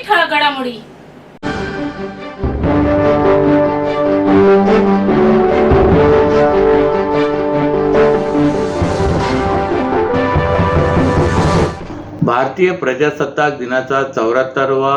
ठळक घडामोडी. भारतीय प्रजासत्ताक दिनाचा 74वा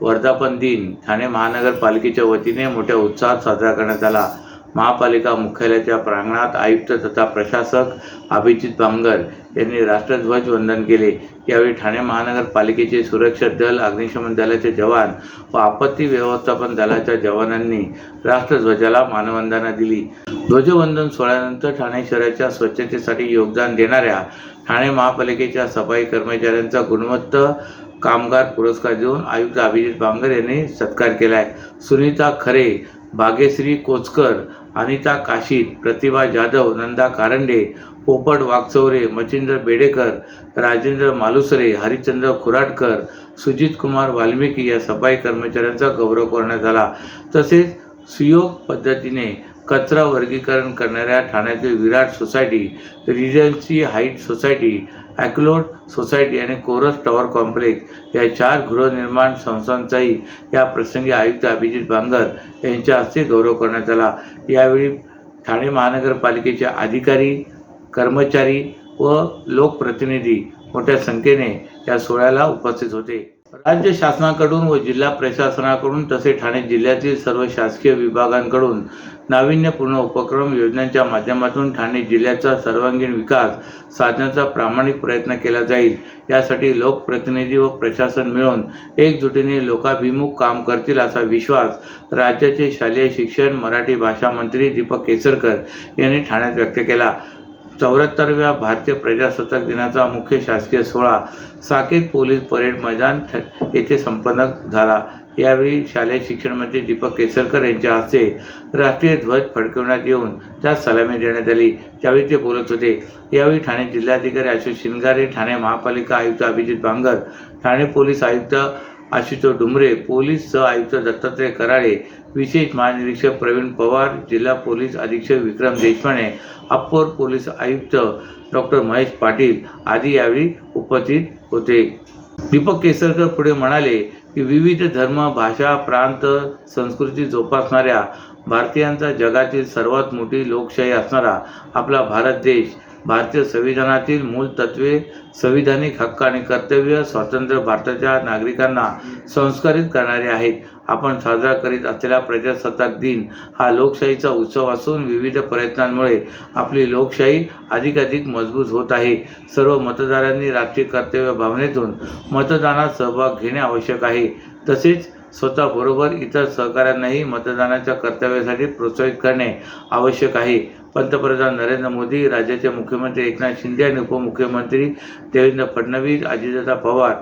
वर्धापन दिन ठाणे महानगरपालिकेच्या वतीने मोठ्या उत्साहात साजरा करण्यात आला. महापालिका मुख्यालयाच्या प्रांगणात आयुक्त तथा प्रशासक अभिजित बांगर यांनी राष्ट्रध्वज वंदन केले. यावेळी ठाणे महानगरपालिकेचे सुरक्षा दल, अग्निशमन दलाचे जवान व आपत्ती व्यवस्थापन दलाच्या जवानांनी राष्ट्रध्वजाला मानवंदना दिली. ध्वजवंदन सोहळ्यानंतर ठाणे शहराच्या स्वच्छतेसाठी योगदान देणाऱ्या ठाणे महापालिकेच्या सफाई कर्मचाऱ्यांचा गुणवत्ता कामगार पुरस्कार देऊन आयुक्त अभिजित बांगर यांनी सत्कार केलाय. सुनीता खरे, भाग्यश्री कोचकर, अनिता काशीत, प्रतिभा जाधव, नंदा कारंडे, पोपट वागचौरे, मच्छिंद्र बेडेकर, राजेंद्र मालुसरे, हरिचंद्र खुराडकर, सुजित कुमार वाल्मिकी या सफाई कर्मचाऱ्यांचा गौरव करण्यात आला. तसेच सुयोग पद्धतीने कचरा वर्गीकरण करणाऱ्या ठाण्यातील Virat society, Regency Height society, ॲक्लोड सोसायटी आणि कोरस टॉवर कॉम्प्लेक्स या 4 गृहनिर्माण संस्थांचाही या प्रसंगी आयुक्त अभिजित बांगर यांच्या हस्ते गौरव करण्यात आला. यावेळी ठाणे महानगरपालिकेचे अधिकारी, कर्मचारी व लोकप्रतिनिधी मोठ्या संख्येने या सोहळ्याला उपस्थित होते. राज्य शासनाकडून व जिल्हा प्रशासनाकडून तसेच ठाणे जिल्ह्यातील सर्व शासकीय विभागांकडून नाविन्यपूर्ण उपक्रम योजनांच्या माध्यमातून ठाणे जिल्ह्याचा सर्वांगीण विकास साधण्याचा प्रामाणिक प्रयत्न केला जाईल. यासाठी लोकप्रतिनिधी व प्रशासन मिळून एकजुटीने लोकाभिमुख काम करतील असा विश्वास राज्याचे शालेय शिक्षण मराठी भाषा मंत्री दीपक केसरकर यांनी ठाण्यात व्यक्त केला. 74व्या भारतीय प्रजासत्ताक दिनाचा मुख्य शासकीय सोहळा साकेत पोलीस परेड मैदान येथे संपन्न झाला. यावेळी शालेय शिक्षण मंत्री दीपक केसरकर यांच्या हस्ते राष्ट्रीय ध्वज फडकवण्यात येऊन त्यास सलामी देण्यात आली. त्यावेळी ते बोलत होते. यावेळी ठाणे जिल्हाधिकारी अशोक शिंगारे, ठाणे महापालिका आयुक्त अभिजित बांगर, ठाणे पोलीस आयुक्त आशुतोष डुमरे, पोलीस सह आयुक्त दत्तात्रय कराळे, विशेष महानिरीक्षक प्रवीण पवार, जिल्हा पोलीस अधीक्षक विक्रम देशपांडे, अप्पर पोलीस आयुक्त डॉक्टर महेश पाटील आदी यावेळी उपस्थित होते. दीपक केसरकर पुढे म्हणाले की विविध धर्म, भाषा, प्रांत, संस्कृती जोपासणाऱ्या भारतीयांचा जगातील सर्वात मोठी लोकशाही असणारा आपला भारत देश भारतीय संविधानातील मूळ तत्वे, संविधानिक हक्क आणि कर्तव्य, स्वातंत्र्य भारताच्या नागरिकांना संस्कारित करणारे आहेत. आपण साजरा करीत असलेला प्रजासत्ताक दिन हा लोकशाहीचा उत्सव असून विविध प्रयत्नांमुळे आपली लोकशाही अधिकाधिक मजबूत होत आहे. सर्व मतदारांनी राष्ट्रीय कर्तव्य भावनेतून मतदानात सहभाग घेणे आवश्यक आहे. तसेच स्वतःबरोबर इतर सहकाऱ्यांनाही मतदानाच्या कर्तव्यासाठी प्रोत्साहित करणे आवश्यक आहे. पंतप्रधान नरेंद्र मोदी, राज्याचे मुख्यमंत्री एकनाथ शिंदे आणि उपमुख्यमंत्री देवेंद्र फडणवीस, अजितदादा पवार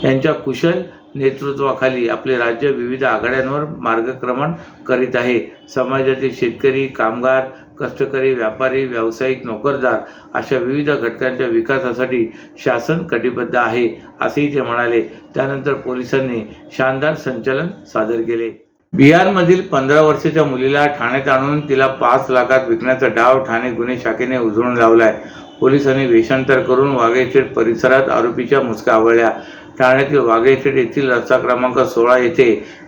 यांच्या कुशल नेतृत्वाखाली आपले राज्य विविध आघाड्यांवर मार्गक्रमण करीत आहे. समाजातील शेतकरी, कामगार, कष्टकरी, व्यापारी, व्यावसायिक, नोकरदार अशा विविध घटकांच्या विकासासाठी शासन कटिबद्ध आहे असेही ते म्हणाले. त्यानंतर पोलिसांनी शानदार संचलन सादर केले. बिहारमधील 15 वर्षाच्या मुलीला ठाण्यात आणून तिला 5 लाखात विकण्याचा डाव ठाणे गुन्हे शाखेने उधळून लावलाय. पोलिसांनी वेषांतर करून वाघे एस्टेट परिसरात आरोपीच्या मुसक्या आवळल्या. ठाण्यातील वाघे एस्टेट येथील रस्ता क्रमांक 16 येथे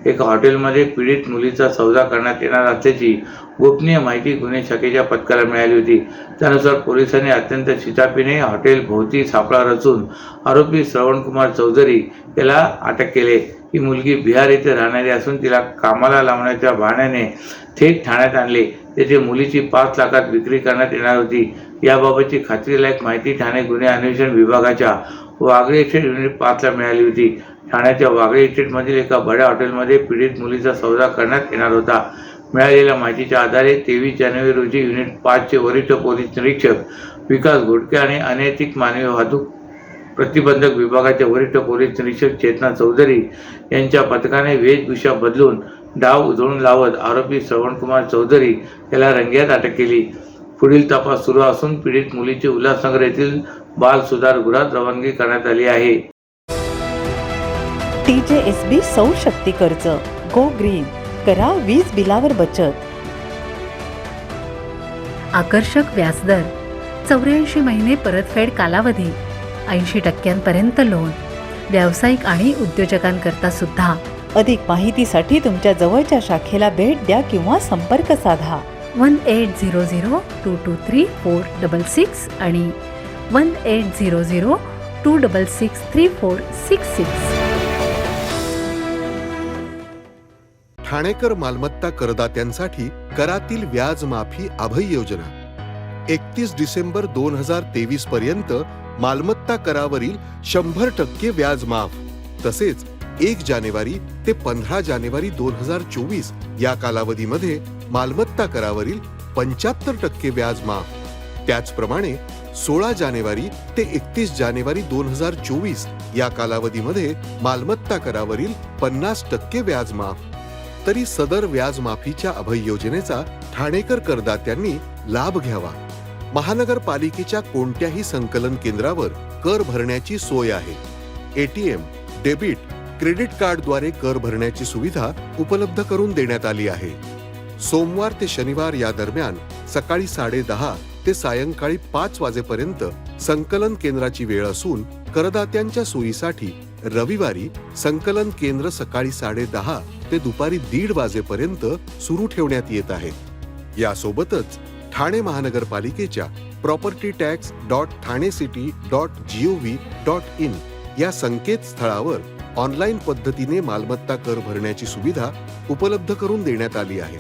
एका हॉटेलमध्ये पीडित मुलीचा सौदा करण्यात येणार असल्याची गोपनीय माहिती गुन्हे शाखेच्या पथकाला मिळाली होती. त्यानुसार पोलिसांनी अत्यंत शिताफीने हॉटेल भोवती सापळा रचून आरोपी श्रवणकुमार चौधरी याला अटक केले. ही मुलगी बिहार येथे राहणारी असून तिला कामाला लावण्याच्या बहाण्याने थेट ठाण्यात आणले. तेथे मुलीची 5 लाखात विक्री करण्यात येणार होती. याबाबतची खात्रीलायक माहिती ठाणे गुन्हे अन्वेषण विभागाच्या वागळे एस्टेट युनिट 5 ला मिळाली होती. ठाण्याच्या वागळे एस्टेटमधील एका बड्या हॉटेलमध्ये पीडित मुलीचा सौदा करण्यात येणार होता. मिळालेल्या माहितीच्या आधारे 23 जानेवारी रोजी युनिट 5 चे वरिष्ठ पोलीस निरीक्षक विकास घोडके आणि अनैतिक मानवी वाहतूक प्रतिबंधक विभागाचे वरिष्ठ पोलीस निरीक्षक चेतना चौधरी यांच्या पथकाने वेशभूषा बदलून डाव उधळून लावत आरोपी श्रवणकुमार चौधरी याला रंगेहात अटक केली. पुढील तपास सुरू असून पीडित मुलीची उल्हासनगर येथील बाल सुधार गृहात रवानगी करण्यात आली आहे. TJSB सौर शक्ती कर्ज गो ग्रीन, करा वीज बिलावर बचत. आकर्षक व्याजदर, 84 महिने परतफेड कालावधी, 80% लोन, व्यावसायिक आणि उद्योजकांकरता सुद्धा. अधिक माहितीसाठी तुमच्या जवळच्या शाखेला भेट द्या किंवा संपर्क साधा. 1800-223-466 आणि 1800-266-3466. ठाणेकर मालमत्ता करदात्यांसाठी करातील व्याज माफी अभय योजना 31 डिसेंबर 2023 पर्यंत मालमत्ता करावरील 100% व्याज माफ. तसेच 1 जानेवारी ते 15 जानेवारी 2024 या कालावधीमध्ये मालमत्ता करावरील 75% व्याज माफ. त्याचप्रमाणे 16 जानेवारी ते 31 जानेवारी 2024 या कालावधीमध्ये मालमत्ता करावरील 50% व्याज माफ. तरी सदर व्याज माफीच्या अभय योजनेचा ठाणेकर करदात्यांनी लाभ घ्यावा. महानगरपालिकेच्या कोणत्याही संकलन केंद्रावर कर भरण्याची सोय आहे. ATM, डेबिट, क्रेडिट कार्डद्वारे कर भरण्याची सुविधा उपलब्ध करून देण्यात आली आहे. सोमवार ते शनिवार या दरम्यान सकाळी 10:30 ते सायंकाळी 5 वाजेपर्यंत संकलन केंद्राची वेळ असून करदात्यांच्या सोयीसाठी रविवारी संकलन केंद्र सकाळी 10:30 ते दुपारी 1:30 वाजेपर्यंत सुरू ठेवण्यात येत आहे. यासोबतच ठाणे महानगरपालिकेच्या propertytax.thanecity.gov.in या संकेतस्थळावर ऑनलाईन पद्धतीने मालमत्ता कर भरण्याची सुविधा उपलब्ध करून देण्यात आली आहे.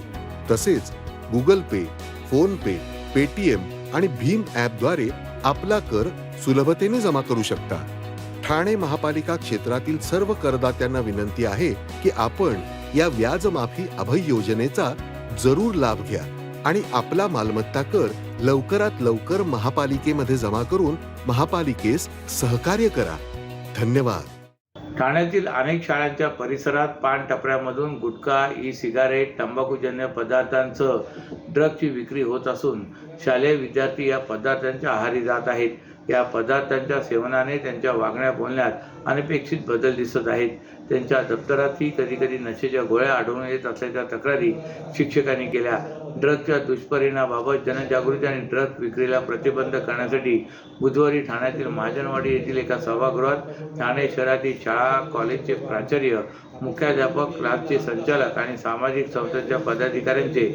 तसेच गुगल पे, फोन पे, पेटीएम आणि भीम ॲपद्वारे आपला कर सुलभतेने जमा करू शकता. ठाणे महापालिका क्षेत्रातील सर्व करदात्यांना विनंती आहे की आपण या व्याज माफी अभय योजनेचा जरूर लाभ घ्या आणि आपला मालमत्ता कर लवकरात लवकर महापालिकेमध्ये जमा करून महापालिकेस सहकार्य करा. धन्यवाद. ठाण्यातील अनेक शाळांच्या परिसरात पान टपऱ्यामधून गुटखा, सिगारेट, तंबाखूजन्य पदार्थांसह ड्रग्जची विक्री होत असून शालेय विद्यार्थी या पदार्थांच्या आहारी जात आहेत. या पदार्थांच्या सेवनाने त्यांच्या वागण्या बोलण्यात अनपेक्षित बदल दिसत आहेत. त्यांच्या दप्तरातही कधीकधी नशेच्या गोळ्या आढळून येत असल्याच्या तक्रारी शिक्षकांनी केल्या. ड्रग्जच्या दुष्परिणामाबाबत जनजागृती आणि ड्रग विक्रीला प्रतिबंध करण्यासाठी बुधवारी ठाण्यातील महाजनवाडी येथील एका सभागृहात ठाणे शहरातील शाळा कॉलेजचे प्राचार्य, मुख्याध्यापक, क्लासचे संचालक आणि सामाजिक संस्थांच्या पदाधिकाऱ्यांचे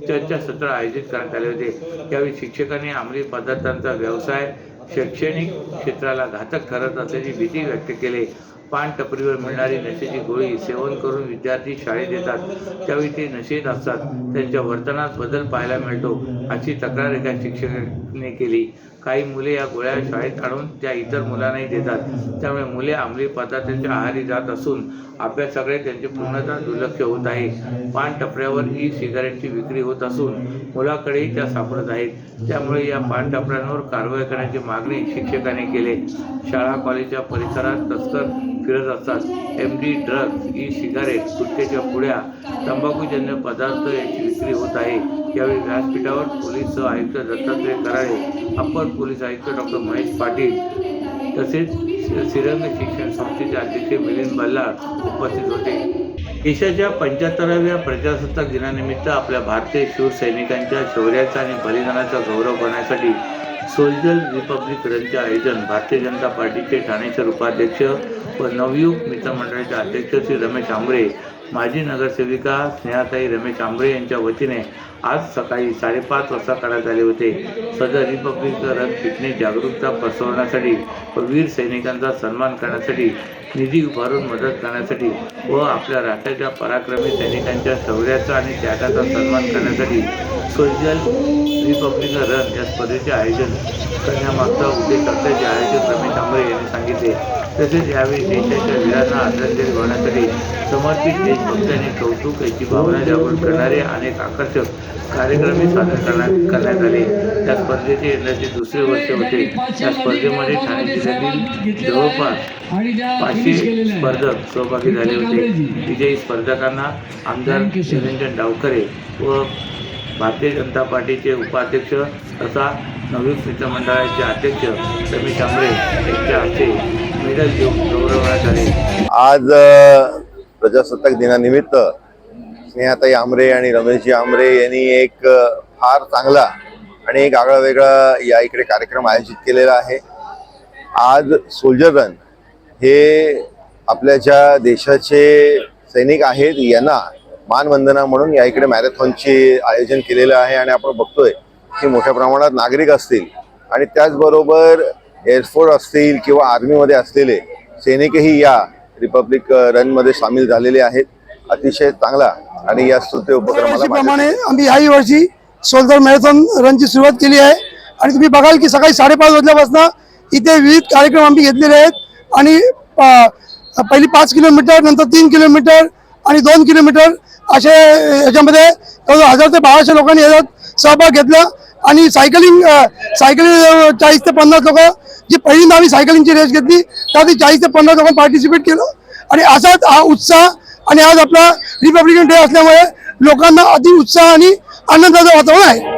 चर्चासत्र आयोजित करण्यात आले होते. यावेळी शिक्षकांनी अंमली पदार्थांचा व्यवसाय शैक्षणिक क्षेत्राला घातक ठरत असल्याची भीती व्यक्त केली. पान टपरीवर मिळणारी नशेची गोळी सेवन करून विद्यार्थी शाळेत येतात. त्यावेळी ते नशेत असतात. त्यांच्या वर्तनात बदल पाहायला मिळतो, अशी तक्रार एका शिक्षकाने केली. काही मुले या गोळ्या शाळेत आणून त्या इतर मुलांनाही देतात. त्यामुळे मुले अंमली पदार्थांच्या आहारी जात असून अभ्यासाकडे त्यांचे पूर्णतः दुर्लक्ष होत आहे. पान टपऱ्यावर सिगारेटची विक्री होत असून मुलाकडेही त्या सापडत आहेत. त्यामुळे या पान टपऱ्यांवर कारवाई करण्याची मागणी शिक्षकांनी केली. शाळा कॉलेजच्या परिसरात तस्कर फिरत असतात. MD ड्रग्ज, सिगारेट, गुटख्याच्या पुड्या, तंबाखूजन्य पदार्थ याची विक्री होत आहे. यावेळी व्यासपीठावर पोलीस सह आयुक्त दत्तात्रय कराळे, अप्पर पोलीस आयुक्त डॉक्टर महेश पाटील तसेच श्रीरंग शिक्षण संस्थेचे अध्यक्ष मिलिंद बल्लाळ उपस्थित होते. देशाच्या 75व्या प्रजासत्ताक दिनानिमित्त आपल्या भारतीय शूर सैनिकांच्या शौर्याचा आणि बलिदानाचा गौरव करण्यासाठी सोल्जर रिपब्लिक रनचे आयोजन भारतीय जनता पार्टीचे ठाणे शहर उपाध्यक्ष व नवयुग मित्रमंडळाचे अध्यक्ष श्री रमेश आंबरे, माजी नगरसेविका स्नेहाताई रमेश आंबरे यांच्या वतीने आज सकाळी 5:30 वाजता करण्यात आले होते. सदर रिपब्लिक रन फिटनेस जागरूकता पसरवण्यासाठी व वीर सैनिकांचा सन्मान करण्यासाठी, निधी उभारून मदत करण्यासाठी व आपल्या राष्ट्राच्या पराक्रमी सैनिकांच्या शौर्याचा आणि त्यागाचा सन्मान करण्यासाठी सोल्जर रिपब्लिक रन या स्पर्धेचे आयोजन करण्यामागचा उद्देश असल्याचे आयोजक रमेश आंबरे यांनी सांगितले. तसेच यावेळी देशाच्या वीरांना आदरांजली वाहण्यासाठी समर्पित देशभक्तांनी कौतुक याची भावना जागृत करणारे अनेक आकर्षक कार्यक्रमही सादर करण्यात आले. या स्पर्धेचे यंदाचे दुसरे वर्ष होते. या स्पर्धेमध्ये ठाणे जिल्ह्यातील जवळपास 500 स्पर्धक सहभागी झाले होते. विजयी स्पर्धकांना आमदार निरंजन डावखरे व भारतीय जनता पार्टीचे उपाध्यक्ष तथा नवयुग मित्रमंडळाचे अध्यक्ष रमेश आंबरे यांच्या हस्ते मेडल देऊन गौरवण्यात आले. आज प्रजासत्ताक दिनानिमित्त स्नेहाताई आंबरे आणि रमेशजी आंबरे यांनी एक फार चांगला आणि एक आगळा वेगळा या इकडे कार्यक्रम आयोजित केलेला आहे. आज सोल्जर रन हे आपल्या ज्या देशाचे सैनिक आहेत यांना मानवंदना म्हणून या इकडे मॅरेथॉनचे आयोजन केलेलं आहे आणि आपण बघतोय की मोठ्या प्रमाणात नागरिक असतील आणि त्याचबरोबर एअरफोर्स असतील किंवा आर्मीमध्ये असलेले सैनिकही या रिपब्लिक रनमध्ये सामील झालेले आहेत. अतिशय चांगला आणि या स्तुत्य उपक्रमाला प्रमाणे आम्ही याही वर्षी सोल्जर मॅरेथॉन रनची सुरुवात केली आहे आणि तुम्ही बघाल की सकाळी 5:30 वाजल्यापासून इथे विविध कार्यक्रम आम्ही घेतलेले आहेत आणि पहिली 5 किलोमीटर, नंतर 3 किलोमीटर आणि 2 किलोमीटर असे याच्यामध्ये 1000 ते 1200 लोकांनी याच्यात सहभाग घेतला आणि सायकलिंग 40 ते 50 लोक, जी पहिल्यांदा आम्ही सायकलिंगची रेस घेतली त्यात 40 ते 50 लोकांनी पार्टिसिपेट केलं आणि असाच हा उत्साह आणि आज आपला रिपब्लिकन डे असल्यामुळे लोकांना अति उत्साह आणि आनंदाचं वातावरण आहे.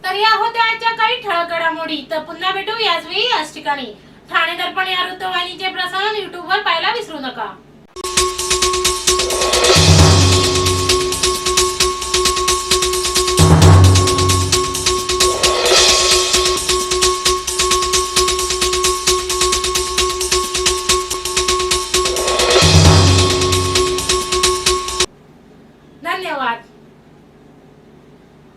तर या होत्या आजच्या काही ठळक घडामोडी. तर पुन्हा भेटू याच वेळी याच ठिकाणी. ठाणे दर्पण या वृत्तवाहिनीचे प्रसारण YouTube वर पाहायला विसरू नका.